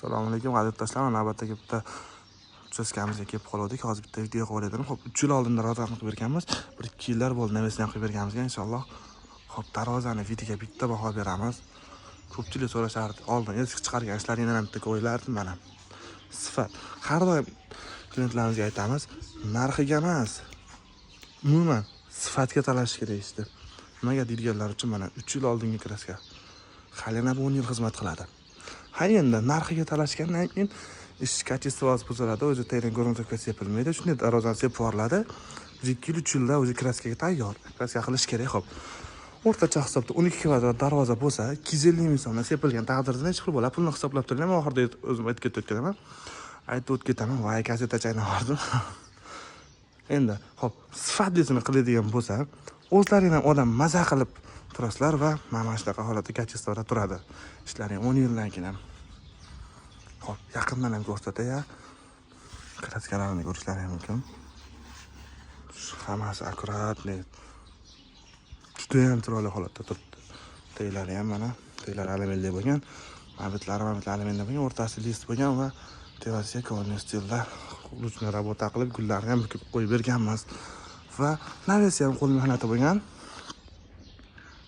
Assalomu alaykum, aziz do'stlar. Navbatdagi bitta uchastkamizga kelib qoldik. Hozir bitta video qilib edim. Xo'p, 3 yil oldin darvozani qilib berganmiz. 1-2 yillar bo'ldi, navasini qilib berganmiz, inshaalloh. Xo'p, darvozani videoga bitta baho beramiz. Ko'pchilik so'rashardi, oldin eski chiqargan ishlaringni ham bitta qo'yilardim mana. Sifat. Har doim klientlarimizga aytamiz, narxiga emas, umuman sifatga talash kerak ishdi. Nimaga deydiganlar uchun mana 3 yil oldingi kraska hali yana 10 yil xizmat qiladi. Ha endi narxiga talashgandan keyin ish kачествоsi buziladi, o'zi tayyor ko'rinishga sepilmaydi. Shunday darvozani sepib yuboriladi. 2 yil 3 yilda o'zi kraskaga tayyor. Kraska qilish kerak, xo'p. O'rtacha hisobda 12 kvadrat darvoza bo'lsa, 250 ming so'mdan sepilgan taqdirda hech pul bo'la, pulni hisoblab turgan, men oxirida o'zim aytib ketayotganim. Aytib o'tib ketaman, voy gazeta chayna bordim. Endi, xo'p, sifatlisini qiladigan bo'lsa, o'zlaring ham odam maza qilib turasizlar va mana shunaqa holatda kачествоda turadi. Ishlaring 10 yildan keyin ham. Xo'p, yaqindan ham ko'rsatay, kraskalarni ko'rishlaring mumkin. Hammasi akkuratli. Juda ham chiroyli holatda turibdi. Teylari ham mana, teylar aluminli bo'lgan, mabitlari aluminli bo'lgan, o'rtasi list bo'lgan va tevasiga koloniya stilda ruchniy rabota qilib gullarni ham bukib qo'yib berganmiz. Va navasi ham qo'l mehnati bo'lgan.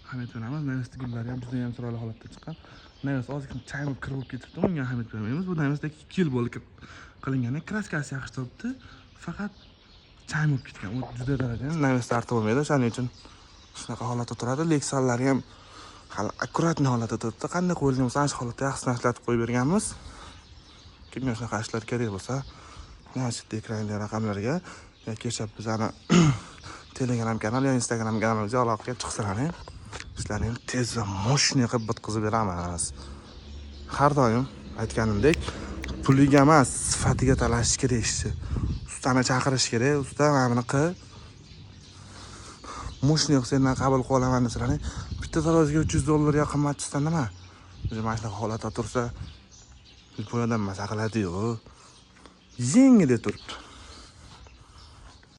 Hamid beramiz, navasda gullari ham juda ham chiroyli holatda chiqqan. Navas ozgina chaynab kirib ketibdi, unga hamid bermaymiz. Bu navasda 2 yil bo'lib qilingan, kraskasi yaxshi turibdi, faqat chaynab ketgan. U juda darajada navas tartib bo'lmaydi, shuning uchun shunaqa holatda turadi. Leksallari ham hali akkuratni holatda turibdi. Qanday qo'yilgan bo'lsa, ana shu holatda yaxshi narsalarni qo'yib berganmiz. Kimga shunaqa ishlar kerak bo'lsa, mana shu ekrandagi raqamlarga yoki bizani Telegram kanal yoki Instagram kanalimizga aloqaga chiqsalaring, ishlarini tez va moshniy qilib bitkazib beramiz. Har doim aytganimdek, puliga emas, sifatiga talashish kerak ishchi. Ustani chaqirish kerak, usta mana buni qil. Moshniy sendan qabul qilaman desalaring, bitta darvozaga $300 ya qimmatchisidan nima? O'zi mana shunaqa holatda tursa, puldan maza qiladi-yu. Yengida turibdi.